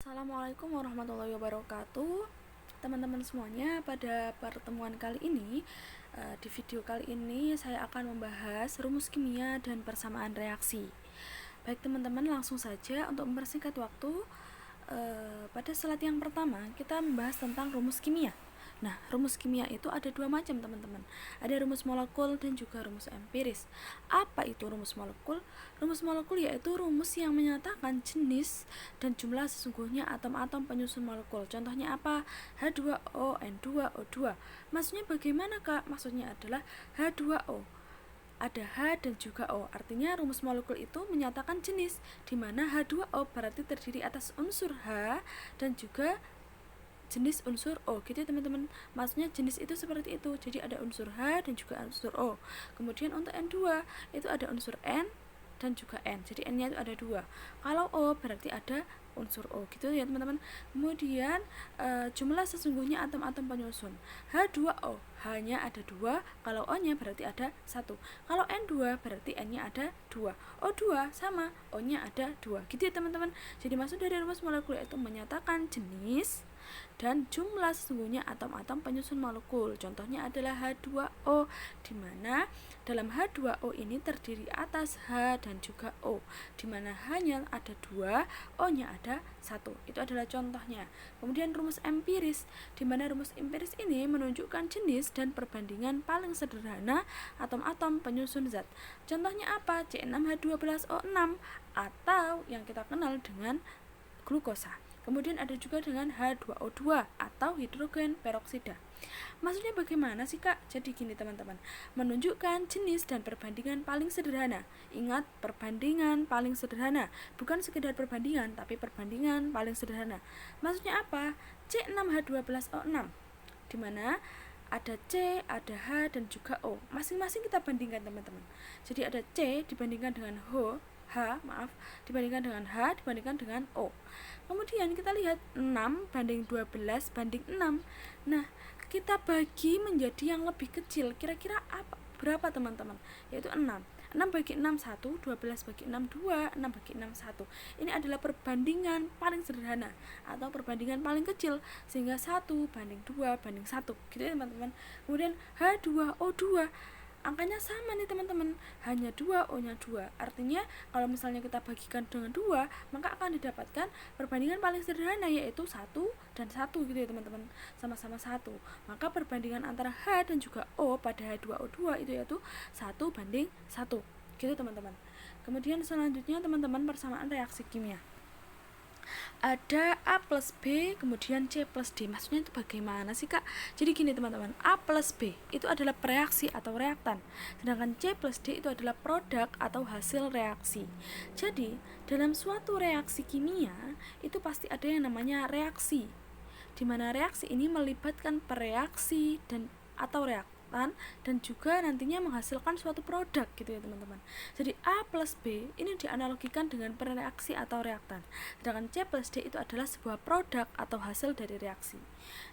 Assalamualaikum warahmatullahi wabarakatuh. Teman-teman semuanya, pada pertemuan kali ini, di video kali ini saya akan membahas rumus kimia dan persamaan reaksi. Baik teman-teman, langsung saja untuk mempersingkat waktu. Pada slide yang pertama kita membahas tentang rumus kimia. Nah, rumus kimia itu ada dua macam teman-teman. Ada rumus molekul dan juga rumus empiris. Apa itu rumus molekul? Rumus molekul yaitu rumus yang menyatakan jenis dan jumlah sesungguhnya atom-atom penyusun molekul. Contohnya apa? H2O, N2O2. Maksudnya bagaimana, Kak? Maksudnya adalah H2O, ada H dan juga O. Artinya rumus molekul itu menyatakan jenis, di mana H2O berarti terdiri atas unsur H dan juga jenis unsur O, gitu ya teman-teman. Maksudnya jenis itu seperti itu. Jadi ada unsur H dan juga unsur O. Kemudian untuk N2 itu ada unsur N dan juga N. Jadi N-nya itu ada 2. Kalau O berarti ada unsur O, gitu ya teman-teman. Kemudian jumlah sesungguhnya atom-atom penyusun. H2O hanya ada 2, kalau O-nya berarti ada 1. Kalau N2 berarti N-nya ada 2. O2 sama, O-nya ada 2. Gitu ya teman-teman. Jadi maksud dari rumus molekul itu menyatakan jenis dan jumlah sesungguhnya atom-atom penyusun molekul. Contohnya adalah H2O, di mana dalam H2O ini terdiri atas H dan juga O, di mana H-nya ada 2, O-nya ada 1. Itu adalah contohnya. Kemudian rumus empiris, di mana rumus empiris ini menunjukkan jenis dan perbandingan paling sederhana atom-atom penyusun zat. Contohnya apa? C6H12O6 atau yang kita kenal dengan glukosa. Kemudian ada juga dengan H2O2 atau hidrogen peroksida. Maksudnya bagaimana sih, Kak? Jadi gini teman-teman, menunjukkan jenis dan perbandingan paling sederhana. Ingat, perbandingan paling sederhana, bukan sekedar perbandingan, tapi perbandingan paling sederhana. Maksudnya apa? C6H12O6, di mana ada C, ada H, dan juga O. Masing-masing kita bandingkan teman-teman. Jadi ada C dibandingkan dengan dibandingkan dengan H, dibandingkan dengan O. Kemudian kita lihat 6 banding 12 banding 6. Nah, kita bagi menjadi yang lebih kecil. Kira-kira berapa teman-teman? Yaitu 6. 6 bagi 6 1, 12 bagi 6 2, 6 bagi 6 1. Ini adalah perbandingan paling sederhana atau perbandingan paling kecil, sehingga 1 banding 2 banding 1. Gitu ya teman-teman. Kemudian H2O2, angkanya sama nih teman-teman, hanya 2, O-nya 2. Artinya kalau misalnya kita bagikan dengan 2, maka akan didapatkan perbandingan paling sederhana, yaitu 1 dan 1, gitu ya teman-teman, sama-sama 1. Maka perbandingan antara H dan juga O pada H2O2 itu yaitu 1 banding 1, gitu teman-teman. Kemudian selanjutnya teman-teman, persamaan reaksi kimia. Ada A plus B, kemudian C plus D. Maksudnya itu bagaimana sih, Kak? Jadi gini teman-teman, A plus B itu adalah reaksi atau reaktan, sedangkan C plus D itu adalah produk atau hasil reaksi. Jadi dalam suatu reaksi kimia itu pasti ada yang namanya reaksi, di mana reaksi ini melibatkan pereaksi dan atau reaktan dan juga nantinya menghasilkan suatu produk, gitu ya teman-teman. Jadi A plus B ini dianalogikan dengan pereaksi atau reaktan, sedangkan C plus D itu adalah sebuah produk atau hasil dari reaksi.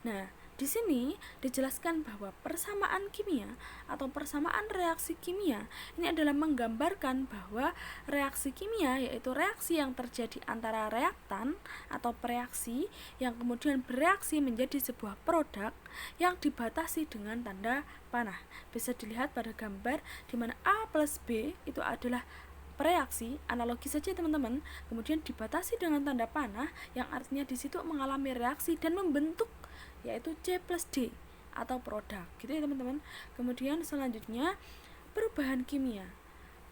Nah, di sini dijelaskan bahwa persamaan kimia atau persamaan reaksi kimia ini adalah menggambarkan bahwa reaksi kimia yaitu reaksi yang terjadi antara reaktan atau pereaksi yang kemudian bereaksi menjadi sebuah produk yang dibatasi dengan tanda panah. Bisa dilihat pada gambar di mana A plus B itu adalah reaksi, analogi saja teman-teman, kemudian dibatasi dengan tanda panah yang artinya di situ mengalami reaksi dan membentuk yaitu C plus D atau produk, gitu ya teman-teman. Kemudian selanjutnya perubahan kimia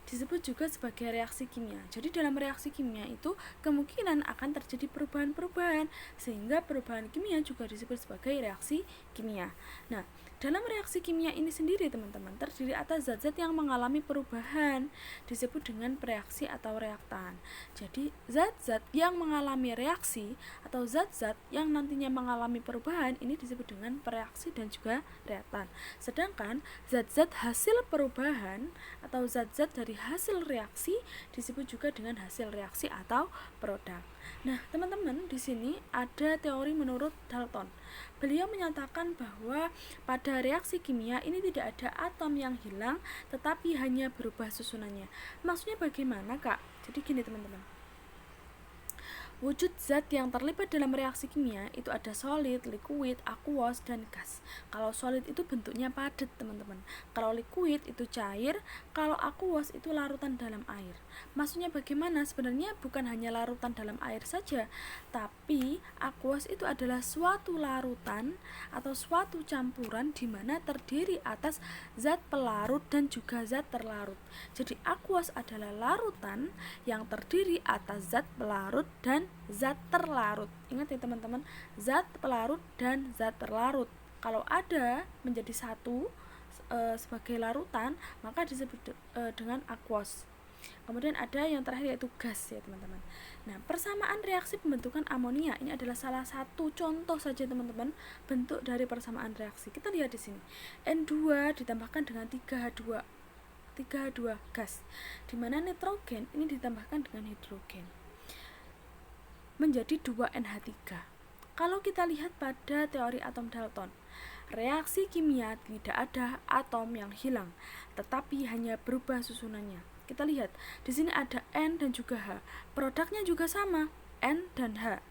disebut juga sebagai reaksi kimia. Jadi dalam reaksi kimia itu kemungkinan akan terjadi perubahan-perubahan, sehingga perubahan kimia juga disebut sebagai reaksi kimia. Nah, dalam reaksi kimia ini sendiri teman-teman terdiri atas zat-zat yang mengalami perubahan, disebut dengan reaksi atau reaktan. Jadi zat-zat yang mengalami reaksi atau zat-zat yang nantinya mengalami perubahan ini disebut dengan pereaksi dan juga reaktan. Sedangkan zat-zat hasil perubahan atau zat-zat dari hasil reaksi disebut juga dengan hasil reaksi atau produk. Nah, teman-teman, di sini ada teori menurut Dalton. Beliau menyatakan bahwa pada reaksi kimia ini tidak ada atom yang hilang, tetapi hanya berubah susunannya. Maksudnya bagaimana, Kak? Jadi gini teman-teman, Wujud zat yang terlibat dalam reaksi kimia itu ada solid, liquid, aqueous, dan gas. Kalau solid itu bentuknya padat, teman-teman. Kalau liquid itu cair, kalau aqueous itu larutan dalam air. Maksudnya bagaimana? Sebenarnya bukan hanya larutan dalam air saja, tapi aqueous itu adalah suatu larutan atau suatu campuran di mana terdiri atas zat pelarut dan juga zat terlarut. Jadi aqueous adalah larutan yang terdiri atas zat pelarut dan zat terlarut. Ingat ya teman-teman, zat pelarut dan zat terlarut kalau ada menjadi satu sebagai larutan, maka disebut dengan aqueous. Kemudian ada yang terakhir yaitu gas ya teman-teman. Nah, persamaan reaksi pembentukan amonia ini adalah salah satu contoh saja teman-teman bentuk dari persamaan reaksi. Kita lihat di sini. N2 ditambahkan dengan 3H2 gas, di mana nitrogen ini ditambahkan dengan hidrogen menjadi 2NH3. Kalau kita lihat pada teori atom Dalton, reaksi kimia tidak ada atom yang hilang, tetapi hanya berubah susunannya. Kita lihat, di sini ada N dan juga H. Produknya juga sama, N dan H.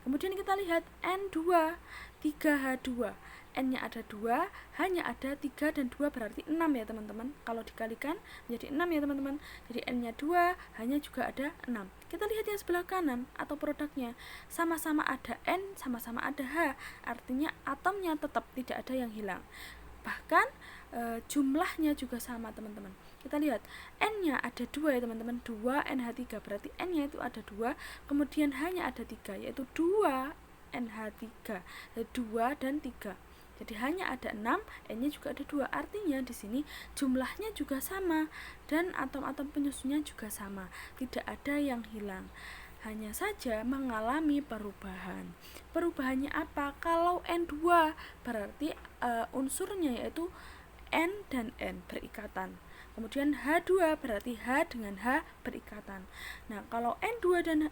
Kemudian kita lihat N2, 3H2. N-nya ada 2, H-nya ada 3 dan 2 berarti 6 ya teman-teman. Kalau dikalikan menjadi 6 ya teman-teman. Jadi N-nya 2, H-nya juga ada 6. Kita lihat yang sebelah kanan atau produknya. Sama-sama ada N, sama-sama ada H. Artinya atomnya tetap tidak ada yang hilang. Bahkan jumlahnya juga sama teman-teman. Kita lihat N-nya ada 2 ya teman-teman, 2NH3 berarti N-nya itu ada 2, kemudian H-nya ada 3 yaitu 2NH3, 2 dan 3. Jadi hanya ada 6, N-nya juga ada 2. Artinya di sini jumlahnya juga sama dan atom-atom penyusunnya juga sama. Tidak ada yang hilang. Hanya saja mengalami perubahan. Perubahannya apa? Kalau N2 berarti unsurnya yaitu N dan N berikatan. Kemudian H2 berarti H dengan H berikatan. Nah, kalau N2 dan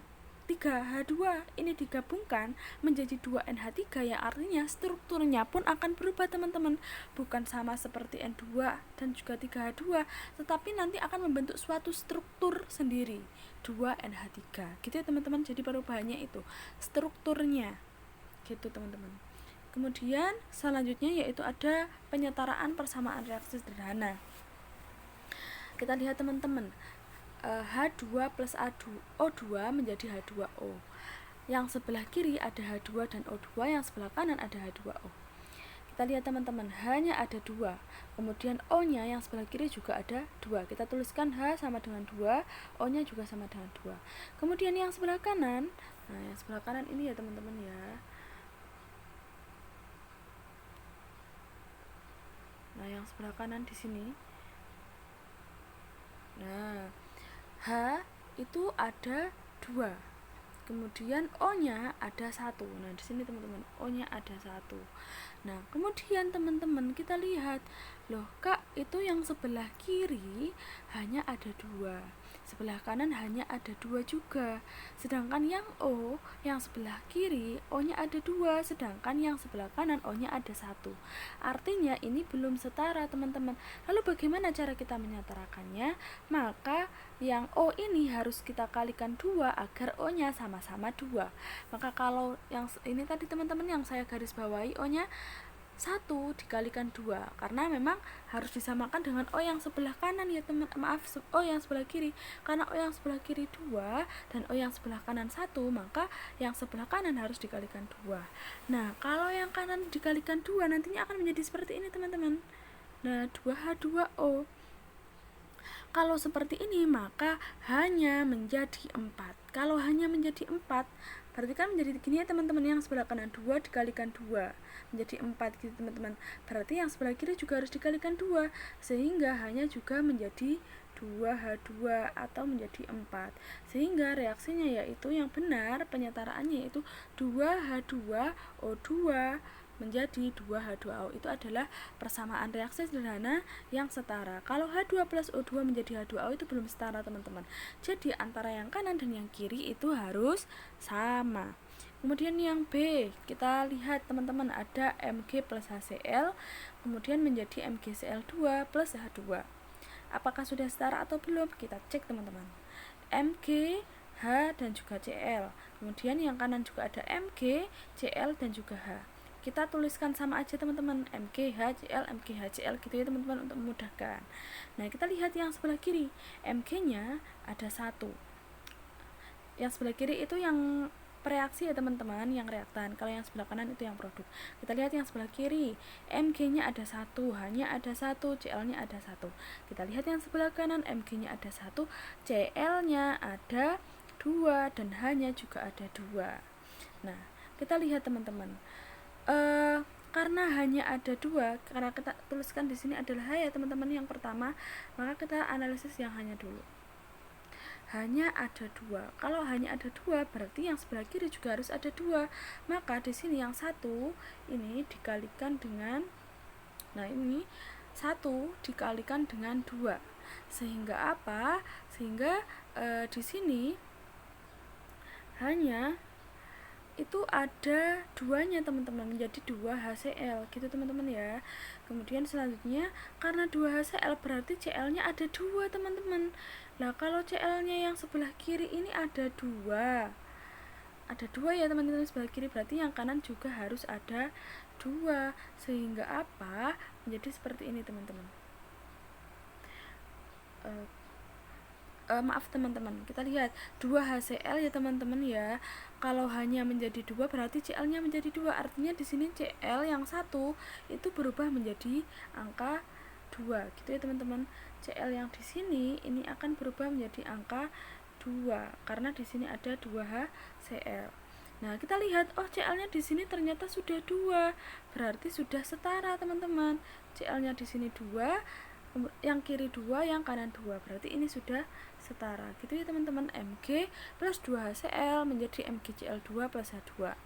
3H2 ini digabungkan menjadi 2NH3 yang artinya strukturnya pun akan berubah teman-teman. Bukan sama seperti N2 dan juga 3H2, tetapi nanti akan membentuk suatu struktur sendiri, 2NH3. Gitu ya teman-teman. Jadi perubahannya itu strukturnya. Gitu teman-teman. Kemudian selanjutnya yaitu ada penyetaraan persamaan reaksi sederhana. Kita lihat teman-teman, H2 plus O2 menjadi H2O. Yang sebelah kiri ada H2 dan O2, yang sebelah kanan ada H2O. Kita lihat teman-teman, H-nya ada 2, kemudian O-nya yang sebelah kiri juga ada 2. Kita tuliskan H sama dengan 2, O-nya juga sama dengan 2. Kemudian yang sebelah kanan, nah yang sebelah kanan ini ya teman-teman ya. Nah, yang sebelah kanan di sini. Nah, H itu ada 2. Kemudian O-nya ada 1. Nah, di sini teman-teman, O-nya ada 1. Nah, kemudian teman-teman kita lihat, loh Kak, itu yang sebelah kiri hanya ada 2. Sebelah kanan hanya ada 2 juga. Sedangkan yang O, yang sebelah kiri, O-nya ada 2, sedangkan yang sebelah kanan O-nya ada 1. Artinya ini belum setara teman-teman. Lalu bagaimana cara kita menyetarakannya? Maka yang O ini harus kita kalikan 2 agar O-nya sama-sama 2. Maka kalau yang ini tadi teman-teman yang saya garis bawahi, O-nya 1 dikalikan 2, karena memang harus disamakan dengan O yang sebelah kanan ya teman, O yang sebelah kiri. Karena O yang sebelah kiri 2 dan O yang sebelah kanan 1, maka yang sebelah kanan harus dikalikan 2. Nah, kalau yang kanan dikalikan 2 nantinya akan menjadi seperti ini teman-teman. Nah, 2H2O. Kalau seperti ini maka hanya menjadi 4. Kalau hanya menjadi 4, berarti kan menjadi gini ya teman-teman, yang sebelah kanan 2 dikalikan 2 menjadi 4 gitu teman-teman. Berarti yang sebelah kiri juga harus dikalikan 2, sehingga hanya juga menjadi 2H2 atau menjadi 4. Sehingga reaksinya yaitu yang benar penyetaraannya yaitu 2H2O2 menjadi 2H2O. Itu adalah persamaan reaksi sederhana yang setara. Kalau H2 plus O2 menjadi H2O itu belum setara teman-teman. Jadi antara yang kanan dan yang kiri itu harus sama. Kemudian yang B, kita lihat teman-teman ada Mg plus HCl, kemudian menjadi MgCl2 plus H2. Apakah sudah setara atau belum? Kita cek teman-teman. Mg H dan juga Cl. Kemudian yang kanan juga ada Mg, Cl dan juga H. Kita tuliskan sama aja teman-teman, MgH, Cl, MgH, Cl gitu ya teman-teman untuk memudahkan. Nah, kita lihat yang sebelah kiri, Mg-nya ada 1. Yang sebelah kiri itu yang reaksi ya teman-teman, yang reaktan. Kalau yang sebelah kanan itu yang produk. Kita lihat yang sebelah kiri, Mg-nya ada 1, H-nya ada 1, Cl-nya ada 1. Kita lihat yang sebelah kanan, Mg-nya ada 1, Cl-nya ada 2 dan H-nya juga ada 2. Nah, kita lihat teman-teman. Karena hanya ada 2, karena kita tuliskan di sini adalah H ya teman-teman yang pertama, maka kita analisis yang hanya dulu. Hanya ada 2. Kalau hanya ada 2, berarti yang sebelah kiri juga harus ada 2. Maka di sini yang 1 ini dikalikan dengan, nah ini 1 dikalikan dengan 2. Sehingga apa? Sehingga di sini hanya itu ada 2-nya teman-teman, menjadi 2 HCl gitu teman-teman ya. Kemudian selanjutnya karena 2 HCl berarti Cl-nya ada 2 teman-teman. Nah, kalau Cl-nya yang sebelah kiri ini ada 2. Ada 2 ya teman-teman sebelah kiri, berarti yang kanan juga harus ada 2. Sehingga apa? Menjadi seperti ini teman-teman. Maaf teman-teman, kita lihat 2 HCl ya teman-teman ya. Kalau hanya menjadi 2 berarti Cl-nya menjadi 2. Artinya di sini Cl yang 1 itu berubah menjadi angka 2 gitu ya teman-teman. Cl yang di sini ini akan berubah menjadi angka 2 karena di sini ada 2 HCl. Nah, kita lihat, oh Cl-nya di sini ternyata sudah 2. Berarti sudah setara teman-teman. Cl-nya di sini 2, yang kiri 2, yang kanan 2. Berarti ini sudah setara gitu ya teman-teman. Mg plus 2 HCl menjadi MgCl2 plus H2.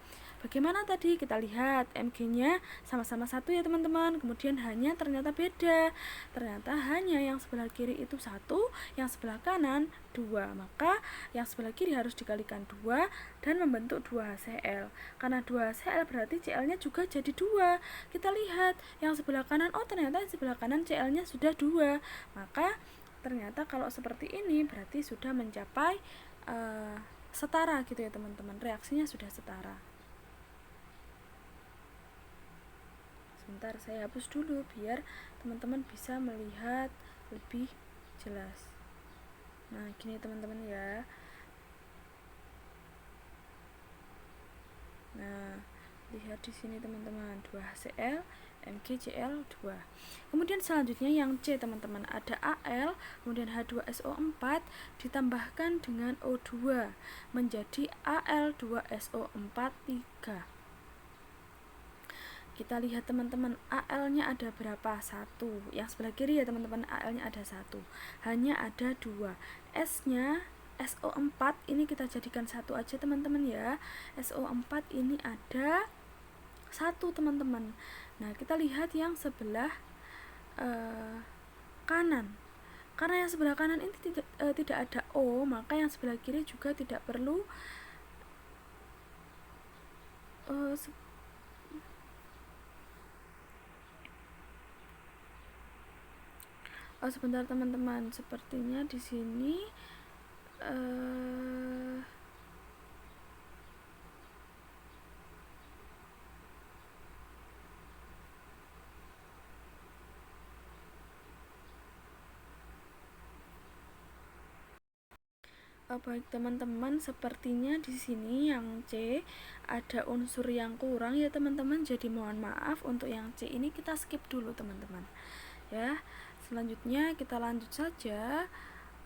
Bagaimana tadi? Kita lihat Mg-nya sama-sama 1 ya teman-teman. Kemudian H-nya ternyata beda. Ternyata H-nya yang sebelah kiri itu 1, yang sebelah kanan 2. Maka yang sebelah kiri harus dikalikan 2 dan membentuk 2 HCl. Karena 2 HCl berarti Cl-nya juga jadi 2. Kita lihat yang sebelah kanan, oh ternyata yang sebelah kanan Cl-nya sudah 2. Maka ternyata kalau seperti ini berarti sudah mencapai setara gitu ya teman-teman. Reaksinya sudah setara. Sebentar, saya hapus dulu biar teman-teman bisa melihat lebih jelas. Nah, gini teman-teman ya. Nah, lihat di sini teman-teman, 2 HCl, MgCl2. Kemudian selanjutnya yang C teman-teman, ada Al, kemudian H2SO4 ditambahkan dengan O2 menjadi Al2SO4 3. Kita lihat teman-teman, Al-nya ada berapa? 1. Yang sebelah kiri ya teman-teman, Al-nya ada 1. Hanya ada 2. S-nya SO4 ini kita jadikan 1 aja teman-teman ya. SO4 ini ada 1 teman-teman. Nah, kita lihat yang sebelah kanan. Karena yang sebelah kanan ini tidak ada O, maka yang sebelah kiri juga tidak perlu sebentar teman-teman, sepertinya di sini baik teman-teman, sepertinya di sini yang C ada unsur yang kurang ya teman-teman. Jadi mohon maaf untuk yang C ini kita skip dulu teman-teman. Ya, selanjutnya kita lanjut saja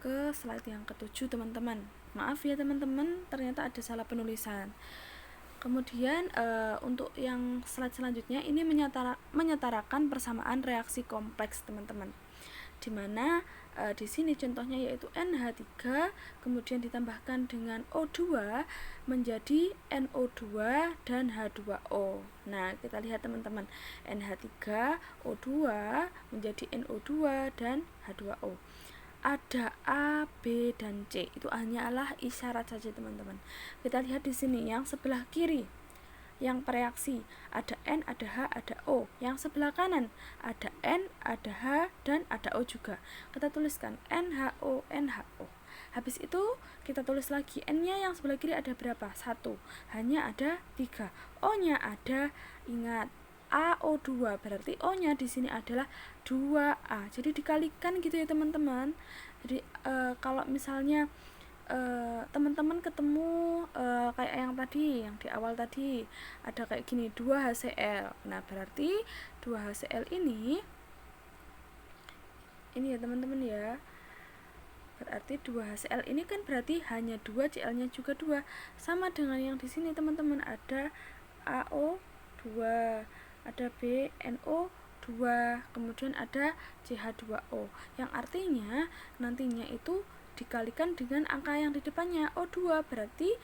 ke slide yang ke-7 teman-teman. Maaf ya teman-teman, ternyata ada salah penulisan. Kemudian untuk yang slide selanjutnya ini menyetarakan persamaan reaksi kompleks teman-teman. Dimana di sini contohnya yaitu NH3 kemudian ditambahkan dengan O2 menjadi NO2 dan H2O. Nah, kita lihat teman-teman, NH3, O2 menjadi NO2 dan H2O. Ada A, B, dan C. Itu hanyalah isyarat saja teman-teman. Kita lihat di sini yang sebelah kiri, yang bereaksi ada N, ada H, ada O. Yang sebelah kanan ada N, ada H, dan ada O juga. Kita tuliskan NHO, NHO. Habis itu kita tulis lagi N-nya yang sebelah kiri ada berapa? 1. Hanya ada 3. O-nya ada, ingat, AO2, berarti O-nya di sini adalah 2A. Jadi dikalikan gitu ya teman-teman. Jadi kalau misalnya teman-teman ketemu kayak yang tadi, yang di awal tadi ada kayak gini 2HCl. Nah, berarti 2HCl ini ya teman-teman ya. Berarti 2HCl ini kan berarti hanya 2, Cl-nya juga 2. Sama dengan yang di sini teman-teman, ada AO2, ada BNO2, kemudian ada CH2O. Yang artinya nantinya itu dikalikan dengan angka yang di depannya O2, berarti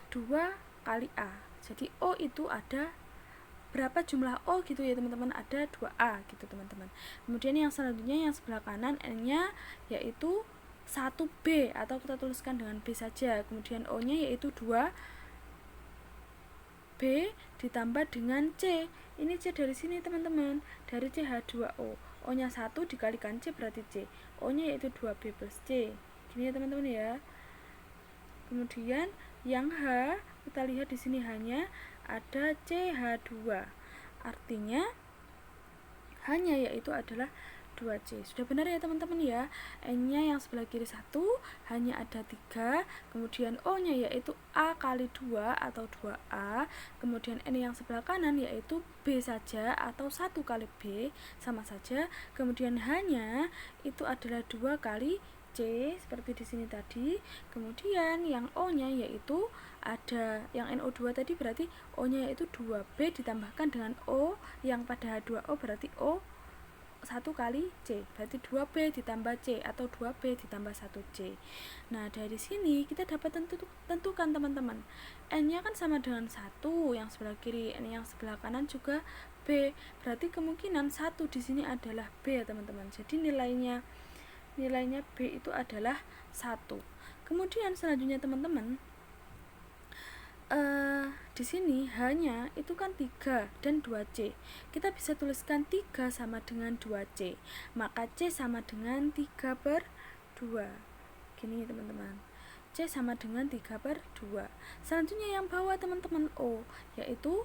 2 kali A. Jadi O itu ada berapa jumlah O gitu ya teman-teman, ada 2A gitu teman-teman. Kemudian yang selanjutnya yang sebelah kanan N-nya yaitu 1B atau kita tuliskan dengan B saja. Kemudian O-nya yaitu 2B ditambah dengan C. Ini C dari sini teman-teman, dari CH2O. O-nya 1 dikalikan C berarti C. O-nya yaitu 2B plus C. Gini ya teman-teman ya. Kemudian yang H kita lihat di sini hanya ada CH2. Artinya hanya yaitu adalah 2C. Sudah benar ya teman-teman ya. N-nya yang sebelah kiri 1 hanya ada 3, kemudian O-nya yaitu A kali 2 atau 2A, kemudian N yang sebelah kanan yaitu B saja atau 1 kali B, sama saja. Kemudian hanya itu adalah 2 kali C seperti di sini tadi. Kemudian yang O-nya yaitu ada yang NO2 tadi, berarti O-nya yaitu 2B ditambahkan dengan O yang pada H2O, berarti O 1 kali C, berarti 2B ditambah C atau 2B ditambah 1C. Nah, dari sini kita dapat tentukan teman-teman. N-nya kan sama dengan 1 yang sebelah kiri, N yang sebelah kanan juga B. Berarti kemungkinan 1 di sini adalah B ya teman-teman. Jadi nilainya B itu adalah 1. Kemudian selanjutnya teman-teman, di sini hanya itu kan 3 dan 2C. Kita bisa tuliskan 3 sama dengan 2C. Maka C sama dengan 3/2. Gini teman-teman. C sama dengan 3/2. Selanjutnya yang bawah teman-teman O yaitu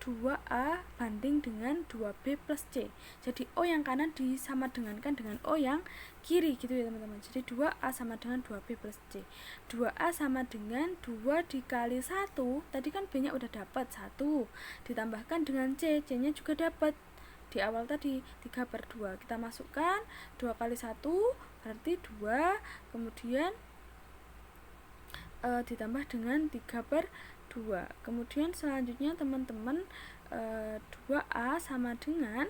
2A banding dengan 2B plus C. Jadi O yang kanan disama dengankan dengan O yang kiri gitu ya teman-teman. Jadi 2A sama dengan 2B plus C. 2A sama dengan 2 dikali 1. Tadi kan B nya udah dapat 1. Ditambahkan dengan C, C-nya juga dapat di awal tadi 3/2. Kita masukkan 2 kali 1 berarti 2. Kemudian ditambah dengan 3/2. Kemudian selanjutnya teman-teman 2A sama dengan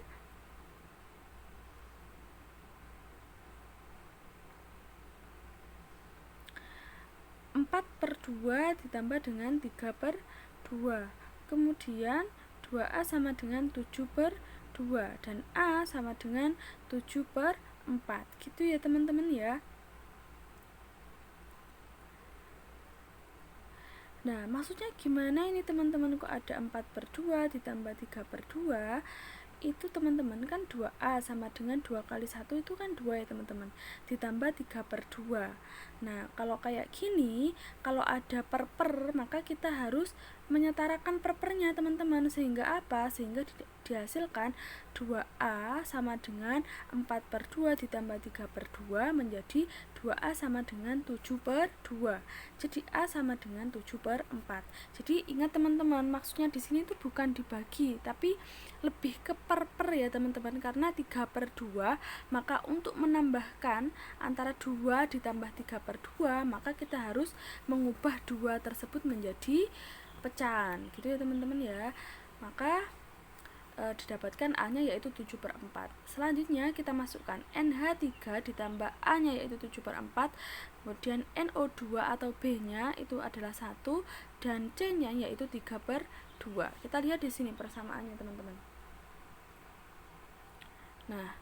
4/2 ditambah dengan 3/2. Kemudian 2A sama dengan 7/2 dan A sama dengan 7/4. Gitu ya teman-teman ya. Nah, maksudnya gimana ini teman-teman, kok ada 4/2 ditambah 3/2? Itu teman-teman kan 2A sama dengan 2 kali 1 itu kan 2 ya teman-teman, ditambah 3/2. Nah, kalau kayak gini, kalau ada per maka kita harus menyetarakan per-pernya teman-teman, sehingga apa? Sehingga dihasilkan 2A sama dengan 4/2 ditambah 3/2 menjadi 2A sama dengan 7/2. Jadi A sama dengan 7/4. Jadi ingat teman-teman, maksudnya di sini itu bukan dibagi, tapi lebih ke per ya teman-teman, karena 3/2, maka untuk menambahkan antara 2 ditambah 3/2, maka kita harus mengubah 2 tersebut menjadi pecahan gitu ya teman-teman ya. Maka didapatkan A-nya yaitu 7/4. Selanjutnya kita masukkan NH3 ditambah A-nya yaitu 7/4. Kemudian NO2 atau B-nya itu adalah 1 dan C-nya yaitu 3/2. Kita lihat di sini persamaannya teman-teman. Nah,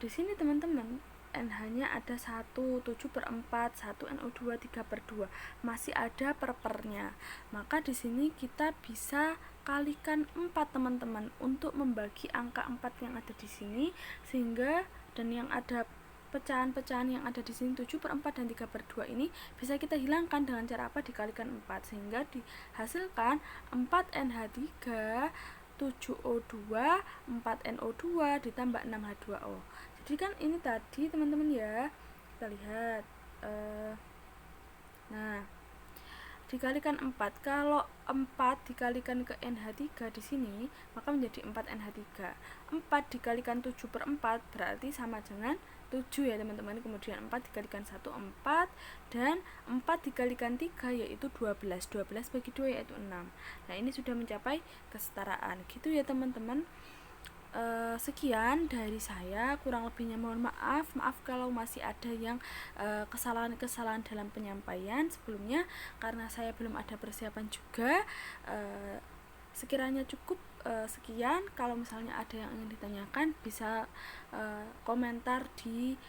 di sini teman-teman NH-nya ada 1 7/4, 1 NO2 3/2. Masih ada per-pernya. Maka di sini kita bisa kalikan 4 teman-teman untuk membagi angka 4 yang ada di sini, sehingga dan yang ada pecahan-pecahan yang ada di sini 7/4 dan 3/2 ini bisa kita hilangkan dengan cara apa? Dikalikan 4, sehingga dihasilkan 4NH3 7O2 4NO2 ditambah 6H2O. Jadi kan ini tadi teman-teman ya, kita lihat nah dikalikan 4, kalau 4 dikalikan ke NH3 di sini maka menjadi 4NH3. 4 dikalikan 7/4 berarti sama dengan 7 ya teman-teman. Kemudian 4 dikalikan 1 4, dan 4 dikalikan 3 yaitu 12. 12 bagi 2 yaitu 6. Nah ini sudah mencapai kesetaraan gitu ya teman-teman. Sekian dari saya, kurang lebihnya mohon maaf kalau masih ada yang kesalahan-kesalahan dalam penyampaian sebelumnya, karena saya belum ada persiapan juga. Sekiranya cukup sekian. Kalau misalnya ada yang ingin ditanyakan bisa komentar di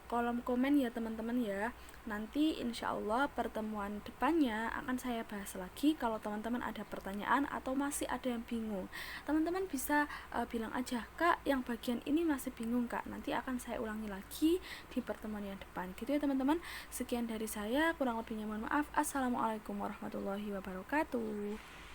kolom komen ya teman-teman ya. Nanti insya Allah pertemuan depannya akan saya bahas lagi. Kalau teman-teman ada pertanyaan atau masih ada yang bingung, teman-teman bisa bilang aja, Kak yang bagian ini masih bingung Kak, nanti akan saya ulangi lagi di pertemuan yang depan gitu ya teman-teman. Sekian dari saya, kurang lebihnya mohon maaf. Assalamualaikum warahmatullahi wabarakatuh.